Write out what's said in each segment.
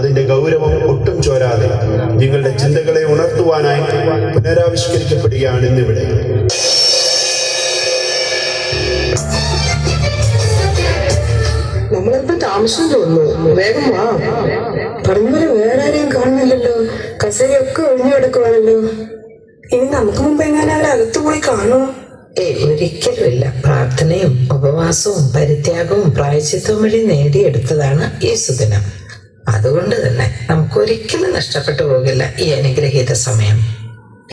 അതിന്റെ ഗൗരവം ഒട്ടും ചോരാതെ നിങ്ങളുടെ ചിന്തകളെ ഉണർത്തുവാനായി പുനരാവിഷ്കരിക്കപ്പെടുകയാണ് ഇന്നിവിടെ. നമ്മളെപ്പോ താമസം തോന്നുന്നു. വേഗം വാ. പറഞ്ഞവരെ വേറെ ആരെയും കാണുന്നില്ലല്ലോ. കസേരയൊക്കെ ഒഴിഞ്ഞു കിടക്കുവാണല്ലോ. ഇനി നമുക്ക് മുമ്പ് എങ്ങനെ അവരകത്ത് പോയി കാണും? ഒരിക്കലുമില്ല. പ്രാർത്ഥനയും ഉപവാസവും പരിത്യാഗവും പ്രായശ്ചിത്തവും വഴി നേടിയെടുത്തതാണ് ഈ സുദിനം. അതുകൊണ്ട് തന്നെ നമുക്കൊരിക്കലും നഷ്ടപ്പെട്ടു പോകില്ല ഈ അനുഗ്രഹീത സമയം.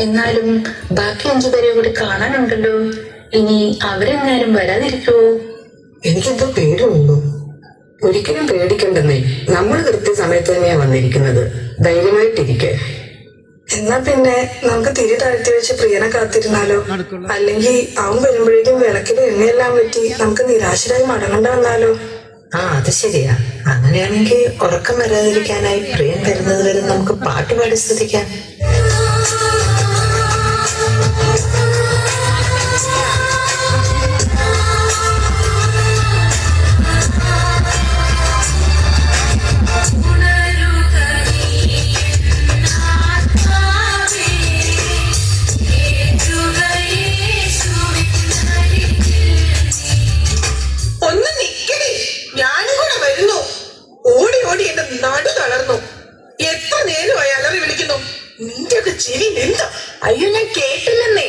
എന്നാലും ബാക്കി 5 പേരെ കൂടി കാണാനുണ്ടല്ലോ. ഇനി അവരെങ്ങാനും വരാതിരിക്കുവോ? എനിക്കെന്തോ പേടിയുള്ളൂ. ഒരിക്കലും പേടിക്കണ്ടെന്നേ. നമ്മൾ കൃത്യസമയത്ത് തന്നെയാ വന്നിരിക്കുന്നത്. ധൈര്യമായിട്ടിരിക്കെ. എന്നാ പിന്നെ നമുക്ക് തിരി താഴ്ത്തി വെച്ച് പ്രിയനെ കാത്തിരുന്നാലോ? അല്ലെങ്കിൽ അവൻ വരുമ്പോഴേക്കും വിളക്കിൽ എണ്ണയെല്ലാം പറ്റി നമുക്ക് നിരാശരായി മടങ്ങണ്ട വന്നാലോ? അത് ശരിയാ. അങ്ങനെയാണെങ്കിൽ ഉറക്കം വരാതിരിക്കാനായി പ്രിയൻ വരുന്നത് വരെ നമുക്ക് പാട്ടുപാടി സ്തുതിക്കാം. നടു തളർന്നു. എത്ര നേരമായി അലറി വിളിക്കുന്നു. നിന്റെയൊക്കെ ചിരി എന്താ? അയ്യോ, ഞാൻ കേട്ടില്ലെന്നേ.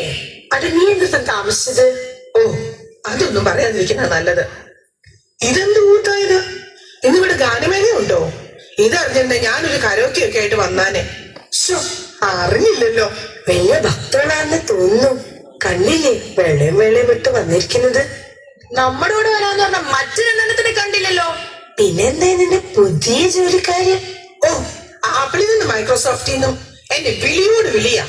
അത് നീ എന്താ താമസിച്ചത്? ഓ, അതൊന്നും പറയാതിരിക്കുന്ന നല്ലത്. ഇതെന്ത് കൂട്ടായത്? ഇന്നിവിടെ ഗാനമേളയുണ്ടോ? ഇതറിഞ്ഞിട്ട് ഞാനൊരു കരോക്കെ ഒക്കെ ആയിട്ട് വന്നാനെ. അറിഞ്ഞില്ലല്ലോ. വലിയ ഭക്തനാണെന്ന് തോന്നുന്നു. കണ്ടില്ലേ വെള്ളയും വെള്ളയും വിട്ട് വന്നിരിക്കുന്നത്? നമ്മുടെ കൂടെ വരാന്ന് പറഞ്ഞ മറ്റു 2 കണ്ടില്ലല്ലോ. പിന്നെന്താ നിന്റെ പുതിയ ജോലിക്കാര്? ഓ, ആപ്പിളിൽ നിന്ന് മൈക്രോസോഫ്റ്റിൽ നിന്നും എന്റെ വിളിയോട് വിളിയാ.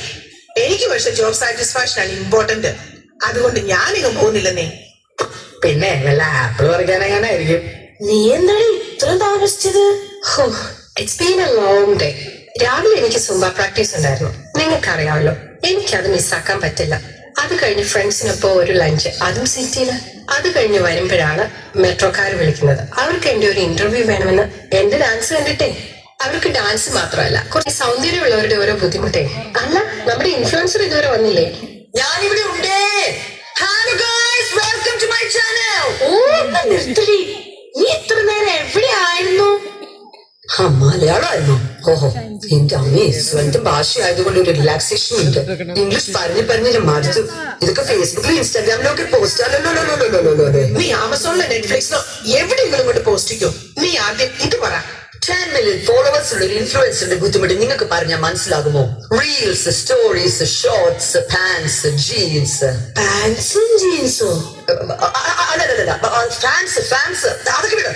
എനിക്ക് പക്ഷെ ജോബ് സാറ്റിസ്ഫാക്ഷൻ ആണ് ഇമ്പോർട്ടന്റ്. അതുകൊണ്ട് ഞാനിങ്ങ് പോകുന്നില്ലെന്നേ. പിന്നെ വല്ല ആപ്പിൾ പറിക്കാനെങ്ങാനായിരിക്കും. നീ എന്താണ് ഇത്ര താമസിച്ചത്? It's been A long day. രാവിലെ എനിക്ക് സുംബ പ്രാക്ടീസ് ഉണ്ടായിരുന്നു. നിങ്ങൾക്കറിയാമല്ലോ, എനിക്കത് മിസ്സാക്കാൻ പറ്റില്ല. അത് കഴിഞ്ഞ് ഫ്രണ്ട്സിനൊപ്പം ഒരു ലഞ്ച്, അതും സിറ്റിയില്. അത് കഴിഞ്ഞ് വരുമ്പോഴാണ് മെട്രോക്കാർ വിളിക്കുന്നത്. അവർക്ക് എന്റെ ഒരു ഇന്റർവ്യൂ വേണമെന്ന്. എന്റെ ഡാൻസ് കണ്ടിട്ടേ അവർക്ക് ഡാൻസ് മാത്രമല്ല, കുറച്ച് സൗന്ദര്യമുള്ളവരുടെ ഓരോ ബുദ്ധിമുട്ടേ. അല്ല, നമ്മുടെ ഇൻഫ്ലുവൻസർ ഇതുവരെ വന്നില്ലേ? ഞാനിവിടെ ഉണ്ടേ. Hello guys, welcome to my channel. നീ ഇത്ര നേരം എവിടെയായിരുന്നു? മലയാളമായിരുന്നു. ഓഹോ, എന്റെ അമ്മേ, സ്വന്തം ഭാഷയായതുകൊണ്ട് ഒരു റിലാക്സേഷൻ ഉണ്ട്. ഇംഗ്ലീഷ് പറഞ്ഞ് മടുത്തു. ഇതൊക്കെ ഫേസ്ബുക്കിലും ഇൻസ്റ്റാഗ്രാമിലും ഒക്കെ പോസ്റ്റ് ആണല്ലോ. നീ ആമസോണിലോ നെറ്റ്ഫ്ലിക്സിലോ എവിടെയെങ്കിലും കൊണ്ട് പോസ്റ്റിക്കോ. നീ ആദ്യം ഇത് പറ. 10 million ഫോളോവേഴ്സ് ഉള്ള ഒരു ഇൻഫ്ലുവൻസറിന്റെ ബുദ്ധിമുട്ട് നിങ്ങൾക്ക് പറഞ്ഞാൽ മനസ്സിലാകുമോ? Reels, stories, shorts, pants, jeans. പാൻസും ജീൻസോ? അല്ലല്ല, ഫാൻസ് അതൊക്കെ വിട്.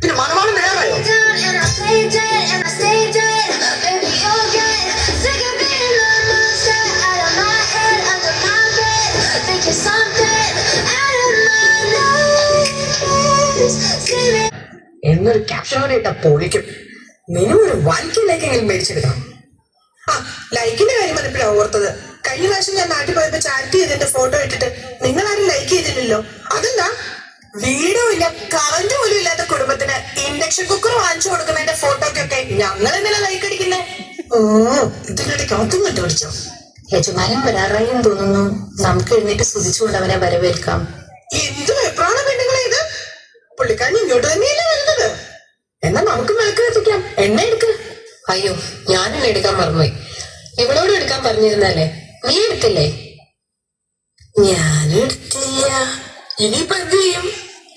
പിന്നെ മണവാളം വേറെയോ? എന്നൊരു ക്യാപ്ഷനോടെ ഇട്ടാ പൊളിക്കും. മിനിമം ഒരു 1K ലൈക്കെങ്കിലും മേടിച്ചെടുക്കണം. ലൈക്കിന്റെ കാര്യം പറഞ്ഞപ്പോഴാണ് ഓർത്തത്. കഴിഞ്ഞ പ്രാവശ്യം ഞാൻ നാട്ടിൽ പോയപ്പോ ചാറ്റ് ചെയ്തിട്ട് ഫോട്ടോ ഇട്ടിട്ട് നിങ്ങൾ ആരും ലൈക്ക് ചെയ്തില്ലല്ലോ. അതെന്താ? വീടും ഇല്ല, കറന്റ് പോലും ഇല്ലാത്ത കുടുംബത്തിന് ഇൻഡക്ഷൻ കുക്കർ വാങ്ങിച്ചു കൊടുക്കുന്നതിന്റെ ഫോട്ടോക്കൊക്കെ ഞങ്ങൾ എന്തിനാ ലൈക്ക് അടിക്കുന്നേ? ഓ, ഇതിനിടയ്ക്ക് അതും കണ്ടുപിടിച്ചോ? യജമാനൻ വരാറായും തോന്നുന്നു. നമുക്ക് എഴുന്നേറ്റ് സ്തുതിച്ചുകൊണ്ട് അവനെ വരവേൽക്കാം. എന്ത് വെപ്രാണ പെണ്ണുങ്ങളെ ഇത്! പുള്ളിക്കാരൻ ഇങ്ങോട്ട് തന്നെയല്ലേ വരുന്നത്. എന്നാ നമുക്ക് വിളക്ക് കത്തിക്കാം. എണ്ണ എടുക്ക. അയ്യോ, ഞാനും എടുക്കാൻ മറന്നുപോയി. ഇവളോട് എടുക്കാൻ പറഞ്ഞിരുന്നല്ലേ, നീ എടുത്തില്ലേ? ഞാനെടുത്തില്ല. ഇനിയിപ്പോ എന്ത് ചെയ്യും?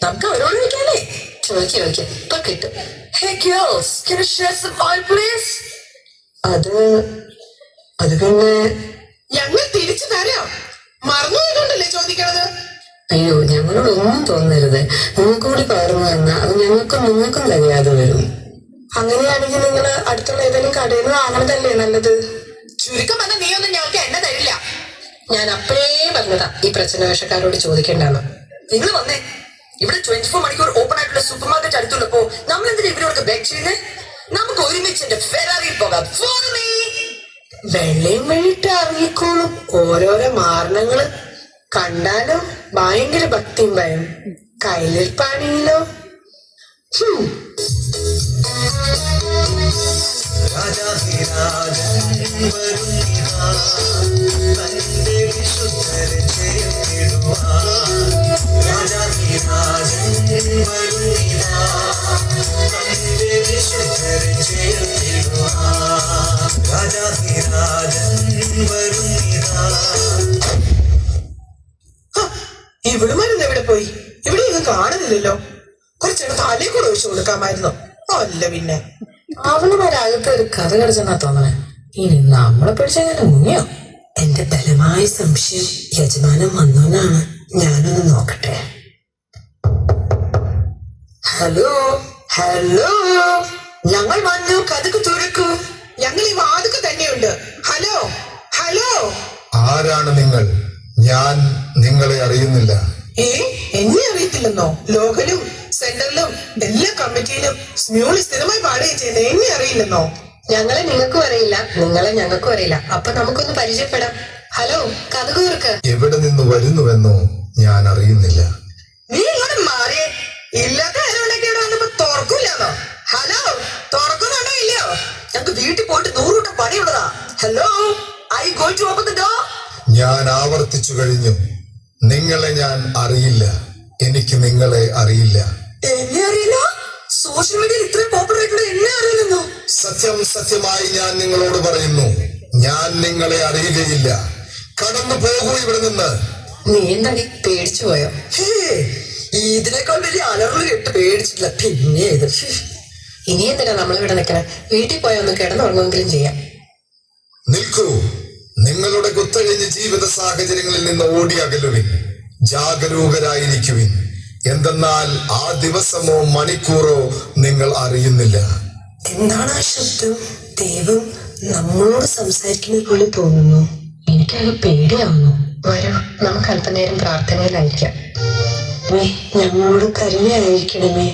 നമുക്ക് അവരോട് വിളിക്കാല്ലേ? ചോദിക്കും, ഇപ്പൊ കിട്ടും. Hey girls, can you share some oil please? അത് പിന്നെ ഞങ്ങൾ തിരിച്ചു തരാം. മറന്നുപോയതുകൊണ്ടല്ലേ ചോദിക്കണത്? അയ്യോ, ഞങ്ങളോട് ഒന്നും തോന്നരുത്. നിങ്ങൾക്ക് കൂടി പകർന്നു തന്നാൽ അത് നിങ്ങൾക്കും തികയാതെ വരും. അങ്ങനെയാണെങ്കിൽ നിങ്ങൾ അടുത്തുള്ള ഏതെങ്കിലും കടയിൽ നിന്ന് വാങ്ങണതല്ലേ നല്ലത്? ചുരുക്കം വന്ന നീ ഒന്നും ഞങ്ങൾക്ക് എണ്ണ തരില്ല. ഞാൻ അപ്പോഴേ പറഞ്ഞതാ ഈ പ്രശ്നവേഷക്കാരോട് ചോദിക്കേണ്ടാന്ന്. നിങ്ങൾ വന്നേ. ഇവിടെ 24 മണിക്കൂർ ഓപ്പൺ ആയിട്ടുള്ള സൂപ്പർ മാർക്കറ്റ് അടുത്തുള്ളപ്പോ നമ്മൾ എന്തിനാ ഇവരോട് ബേക്ക് ചെയ്യുന്നേ? നമുക്ക് ഒരുമിച്ച് എന്റെ ഫെറാറിയിൽ പോകാം. വെള്ളയും വഴിയിട്ട് ഇറങ്ങിക്കോളും. ഓരോരോ മാരണങ്ങള് കണ്ടാലോ ഭയങ്കര ഭക്തിയും ഭയം. കയ്യിലിരിപ്പാണെങ്കിലോ വരുന്നിതാ തന്റെ വിശുദ്ധരെ ചേർത്തിടുവാൻ രാജാധിരാജൻ വരുന്നിതാ തന്റെ വിശുദ്ധരെ ചേർത്തിടുവാൻ രാജാധിരാജൻ വരുന്നിതാ. ഇവിടുമാരുന്ന് എവിടെ പോയി? ഇവിടെ ഒന്നും കാണുന്നില്ലല്ലോ. കുറച്ചെണ്ണം തലയിൽ കൂടെ ഒഴിച്ചു കൊടുക്കാമായിരുന്നു. അല്ല പിന്നെ അവളുമാരകത്ത് ഒരു കഥ കടച്ചെന്നാ തോന്നണേ. ഇനി നമ്മളെ പിടിച്ചെങ്ങനെ മുങ്ങിയോ? എന്റെ ബലമായ സംശയം യജമാനൻ വന്നോനാണ്. ഞാനൊന്ന് നോക്കട്ടെ. ഹലോ ഹലോ, ഞങ്ങൾ വന്നു, കഥക്ക് തുറക്കൂ. ഞങ്ങൾ ഈ വാതുക്ക് തന്നെയുണ്ട്. Hello hello. ആരാണ് നിങ്ങൾ? ഞാൻ നിങ്ങളെ അറിയുന്നില്ല. എന്നെ അറിയത്തില്ലെന്നോ? ലോകലും സെന്ററിലും എല്ലാ കമ്മിറ്റിയിലും സ്മ്യൂളി സ്ഥിരമായി പാടുകയും ചെയ്യുന്ന എന്നെ അറിയില്ലെന്നോ? ഞങ്ങളെ നിങ്ങൾക്കും അറിയില്ല, നിങ്ങളെ ഞങ്ങൾക്കും അറിയില്ല. അപ്പൊ നമുക്കൊന്ന് പരിചയപ്പെടാം. ഹലോ, കഥ കൂർക്ക്. എവിടെ നിന്ന് വരുന്നുവെന്നോ ഞാൻ അറിയുന്നില്ല. നീ ഇങ്ങോട്ട് മാറിയേ. ഇല്ലാത്ത ആരോടൊക്കെ ഇവിടെ വന്നപ്പോ തുറക്കൂലെന്നോ? ഹലോ, തുറക്കുന്നുണ്ടോ ഇല്ലയോ? ഞങ്ങൾക്ക് വീട്ടിൽ പോയിട്ട് 100 കൂട്ടം പണിയുള്ളതാ. Hello, I go to open the door. ഞാൻ ആവർത്തിച്ചു കഴിഞ്ഞു, നിങ്ങളെ ഞാൻ അറിയില്ല. എനിക്ക് നിങ്ങളെ അറിയില്ല. എന്നെ അറിയില്ല? സോഷ്യൽ മീഡിയയിൽ ഇത്രയും പോപ്പുലർ ആയിട്ടുള്ള എന്നെ അറിയില്ലെന്നോ? സത്യം സത്യമായി ഞാൻ നിങ്ങളോട് പറയുന്നു, ഞാൻ നിങ്ങളെ അറിയുകയില്ല. കടന്നു പോകൂ ഇവിടെ നിന്ന്. നീ എന്താടി പേടിച്ചു പോയോ? ഇതിനേക്കാൾ വലിയ അലറുകൾ കേട്ട് പേടിച്ചിട്ടില്ല. പിന്നെ ഇത് ഇനി എന്തിനാ നമ്മളിവിടെ നിൽക്കണേ? വീട്ടിൽ പോയി ഒന്ന് കിടന്നുറങ്ങുമെങ്കിലും ചെയ്യാം. നിൽക്കൂ. നിങ്ങളുടെ കുത്തഴിഞ്ഞ ജീവിത സാഹചര്യങ്ങളിൽ നിന്ന് ഓടി അകലുവിൻ. ജാഗരൂകരായിരിക്കുവിൻ. എന്തെന്നാൽ ആ ദിവസമോ മണിക്കൂറോ നിങ്ങൾ അറിയുന്നില്ല. എന്താണ് ആ ശബ്ദം? ദൈവം നമ്മളോട് സംസാരിക്കുന്നത് പോലെ തോന്നുന്നു. എനിക്കത് പേടിയാവുന്നു. വരൂ, നമുക്ക് അല്പനേരം പ്രാർത്ഥനയിലായിരിക്കാം. ഞങ്ങളോട് കരുണയായിരിക്കണമേ.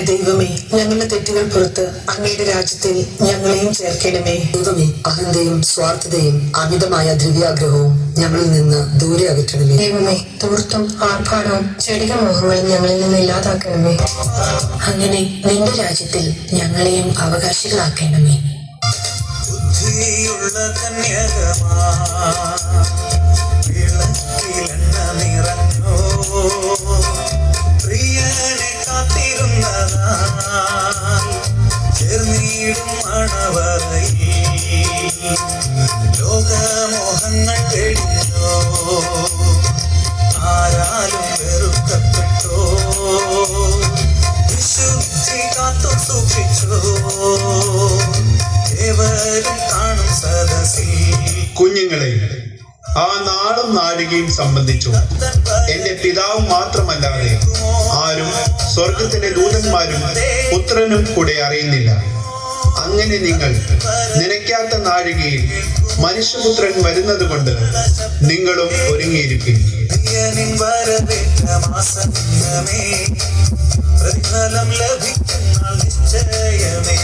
ദൈവമേ, ഞങ്ങളുടെ തെറ്റുകൾ പുറത്ത് അങ്ങയുടെ രാജ്യത്തിൽ ഞങ്ങളെയും ചേർക്കണമേ. ദൈവമേ, അഹന്തയും സ്വാർത്ഥതയും അമിതമായ ദ്രവ്യാഗ്രഹവും ഞങ്ങളിൽ നിന്ന് ദൂരെ അകറ്റണമേ. ദൈവമേ, ധൂർത്തും ആർഭാടവും ചെടിക മോഹങ്ങളും ഞങ്ങളിൽ നിന്ന് ഇല്ലാതാക്കണമേ. അങ്ങനെ നിന്റെ രാജ്യത്തിൽ ഞങ്ങളെയും അവകാശികളാക്കണമേ. ബുദ്ധിയുള്ള കന്യകമാ വിളക്കിലെണ്ണ നിറഞ്ഞോ പ്രിയനെ കാത്തിരുന്നതാൽ ചേർന്നിടും മണവറയിൽ ലോകമോഹങ്ങൾ തെളിഞ്ഞോ ആരാലും വെറുക്കപ്പെട്ടോ വിശുദ്ധി കാത്തു സൂക്ഷിച്ചോ ഏവരും കാണും സദസ്സിൽ. കുഞ്ഞുങ്ങളെ, ആ നാളും നാഴികയും സംബന്ധിച്ചു എന്റെ പിതാവ് മാത്രമല്ലാതെ ആരും സ്വർഗത്തിലെ ദൂതന്മാരും പുത്രനും കൂടെ അറിയുന്നില്ല. അങ്ങനെ നിങ്ങൾ നനയ്ക്കാത്ത നാഴികയിൽ മനുഷ്യപുത്രൻ വരുന്നത് കൊണ്ട് നിങ്ങളും ഒരുങ്ങിയിരിക്കും. പ്രിയനിൻ വരവേറ്റ മാസമേ പ്രതിഫലം ലഭിക്കുന്ന നിശ്ചയമേ.